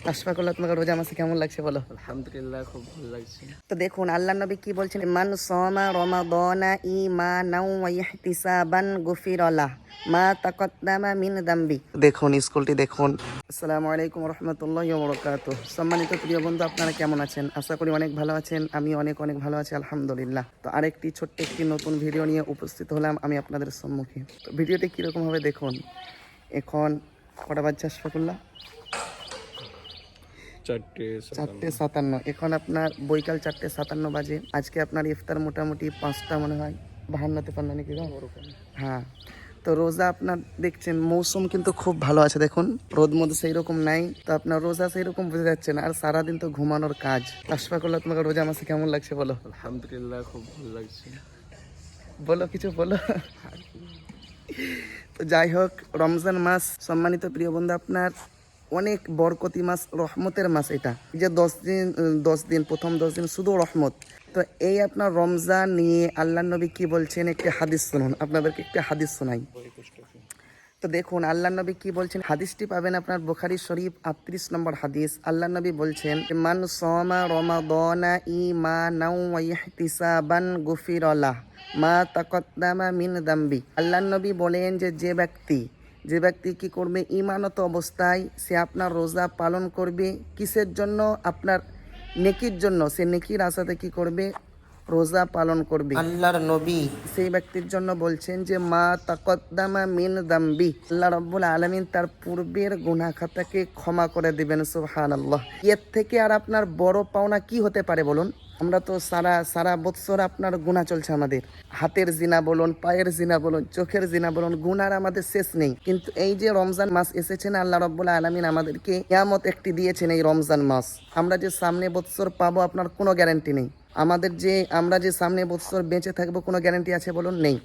আশফাকুল্লাহ, তোমাকে রোজা মাসে কেমন লাগছে বলো? আলহামদুলিল্লাহ, খুব ভালো লাগছে। তো দেখুন আল্লাহ নবী কি বলছেন, মান সামা রমাদানা ঈমানাও ওয়া ইহতিসাবান গুফিরা লাহ মা তাকদ্দামা মিন যামবি। দেখুন স্কুলটি দেখুন। আসসালামু আলাইকুম রাহমাতুল্লাহি ওয়া বারাকাতুহু। সম্মানিত প্রিয় বন্ধু, আপনারা কেমন আছেন? আশা করি অনেক ভালো আছেন। আমি অনেক ভালো আছি আলহামদুলিল্লাহ। তো আরেকটি ছোট্ট একটি নতুন ভিডিও নিয়ে উপস্থিত হলাম আমি আপনাদের সম্মুখে। তো ভিডিওটি কীরকম হবে দেখুন। এখন কটা বাজছে আশফাকুল্লাহ? 4:57। এখন আপনার বৈকাল 4:57 বাজে। আজকে আপনার ইফতার মোটামুটি 5টা মনে হয় 52-53 নাকি? হ্যাঁ। তো রোজা আপনার দেখছেন মৌসুম কিন্তু খুব ভালো আছে, দেখুন রোদ মধ্যে সেই রকম নাই। তো আপনার রোজা সেই রকম বোঝা যাচ্ছে না, আর সারাদিন তো ঘুমানোর কাজ। আশফাকুল্লাহ, তোমাকে রোজা মাসে কেমন লাগছে বলো? আলহামদুলিল্লাহ, খুব ভালো লাগছে। বলো, কিছু বলো। তো যাই হোক, রমজান মাস সম্মানিত প্রিয় বন্ধু আপনার অনেক বরকতি মাস, রহমতের মাস। এটা যে 10 দিন প্রথম 10 দিন শুধু রহমত। তো এই আপনার রমজান নিয়ে আল্লাহ নবী কি বলছেন একটি হাদিস শুনুন, আপনাদেরকে একটি হাদিস শোনাই। তো দেখুন আল্লাহ নবী কি বলছেন, হাদিসটি পাবেন আপনার বুখারী শরীফ 38 নম্বর হাদিস। আল্লাহ নবী বলছেন, মান সামা রমাদানা ঈমানাও ওয়া ইহতিসাবান গুফিরা লাহ মা তাকদ্দামা মিন যামবি। আল্লাহ নবী বলেন যে ব্যক্তি কি করবে, ঈমানত অবস্থায় সে আপনার রোজা পালন করবে, কিসের জন্য? আপনার নেকির জন্য। সে নেকির আশাতে কি করবে, রোজা পালন করবে। আল্লাহর নবী সেই ব্যক্তির জন্য বলছেন যে মা তাকদ্দামা মিন যামবি, আল্লাহ রাব্বুল আলামিন তার পূর্বের গুনাহ খাতাকে ক্ষমা করে দিবেন। সুবহানাল্লাহ। এর থেকে আর আপনার বড় পাওনা কি হতে পারে বলুন? আমরা তো সারা বৎসর আপনার গুনাহ চলছে আমাদের। হাতের জিনা বলুন, পায়ের জিনা বলুন, চোখের জিনা বলুন, গুনার আমাদের শেষ নেই। কিন্তু এই যে রমজান মাস এসেছেন, আল্লাহ রাব্বুল আলামিন আমাদেরকে নিয়ামত একটি দিয়েছেন এই রমজান মাস। আমরা যে সামনে বৎসর পাবো আপনার কোনো গ্যারান্টি নেই। আমরা যে সামনে বৎসর বেঁচে থাকবো কোনো গ্যারান্টি আছে বলুন? নেই।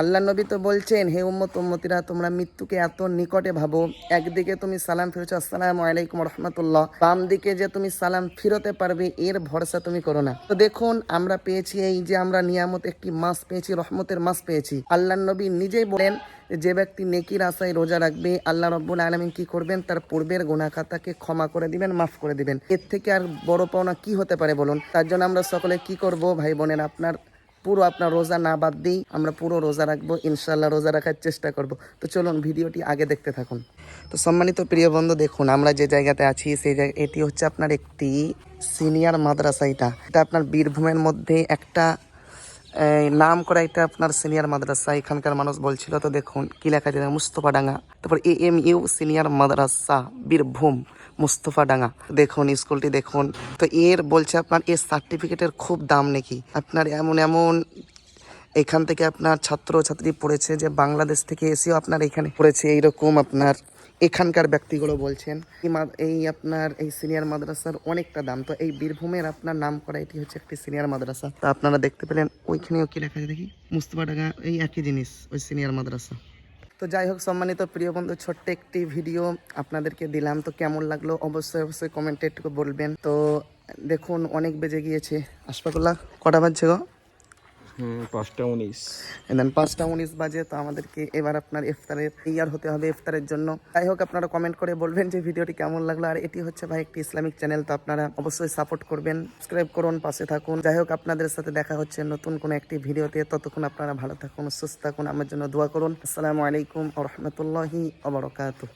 আল্লাহ নবী তো বলছেন, হে উম্মতিরা তোমরা মৃত্যুকে এত নিকটে ভাবো, একদিকে তুমি সালাম ফিরছো আসসালামু আলাইকুম রাহমাতুল্লাহ, বাম দিকে যে তুমি সালাম ফিরতে পারবে এর ভরসা তুমি করো না। তো দেখুন আমরা পেয়েছি এই যে আমরা নিয়ামত একটি মাস পেয়েছি, রহমতের মাস পেয়েছি। আল্লাহ নবী নিজেই বলেন যে ব্যক্তি নেকির আশায় রোজা রাখবে আল্লাহ রাব্বুল আলামিন কি করবেন, তার পূর্বের গুনাহ খাতাকে ক্ষমা করে দিবেন, মাফ করে দিবেন। এর থেকে আর বড় পাওনা কি হতে পারে বলুন? তার জন্য আমরা সকলে কি করব ভাই বোনের, আপনার রোজা না বাদ দিই, আমরা পুরো রোজা রাখবো, ইনশাল্লাহ রোজা রাখার চেষ্টা করব। তো চলুন ভিডিওটি আগে দেখতে থাকুন। তো সম্মানিত প্রিয় বন্ধু দেখুন আমরা যে জায়গাতে আছি সেই জায়গা, এটি হচ্ছে আপনার একটি সিনিয়র মাদ্রাসা। এটা আপনার বীরভূমের মধ্যে একটা নাম করা এটা আপনার সিনিয়র মাদ্রাসা। এখানকার মানুষ বলছিল, তো দেখুন কি লেখা আছে, মুস্তফাডাঙ্গা, তারপর AMU সিনিয়র মাদ্রাসা বীরভূম মুস্তফাডাঙ্গা। দেখুন স্কুলটি দেখুন। তো এর বলছে আপনার এর সার্টিফিকেটের খুব দাম নাকি। আপনার এমন এখান থেকে আপনার ছাত্রছাত্রী পড়েছে যে বাংলাদেশ থেকে এসেও আপনার এখানে পড়েছে, এইরকম আপনার এখানকার ব্যক্তিগুলো বলছেন। এই আপনার এই সিনিয়র মাদ্রাসার অনেকটা দাম। তো এই বীরভূমের আপনার নাম করা এটি হচ্ছে একটি সিনিয়র মাদ্রাসা। তো আপনারা দেখতে পেলেন ওইখানেও কি লেখা আছে দেখি, মুস্তফাডাঙ্গা, এই একই জিনিস, ওই সিনিয়র মাদ্রাসা। তো যাই হোক সম্মানিত প্রিয় বন্ধু, ছোট্ট একটি ভিডিও আপনাদেরকে দিলাম। তো কেমন লাগলো অবশ্যই কমেন্টে একটু বলবেন। তো দেখুন অনেক বেজে গিয়েছে। আশফাকুল্লাহ, কটা বাজছে গো? 5:19। 5:19 বাজে। তো আমাদেরকে এবার আপনার ইফতারের তৈয়ার হতে হবে, ইফতারের জন্য। যাই হোক আপনারা কমেন্ট করে বলবেন যে ভিডিওটি কেমন লাগলো। আর এটি হচ্ছে ভাই একটি ইসলামিক চ্যানেল, তো আপনারা অবশ্যই সাপোর্ট করবেন, সাবস্ক্রাইব করুন, পাশে থাকুন। যাই হোক আপনাদের সাথে দেখা হচ্ছে নতুন কোনো একটি ভিডিওতে। ততক্ষণ আপনারা ভালো থাকুন, সুস্থ থাকুন, আমার জন্য দোয়া করুন। আসসালামু আলাইকুম ওয়া রাহমাতুল্লাহি ওয়া বারাকাতুহু।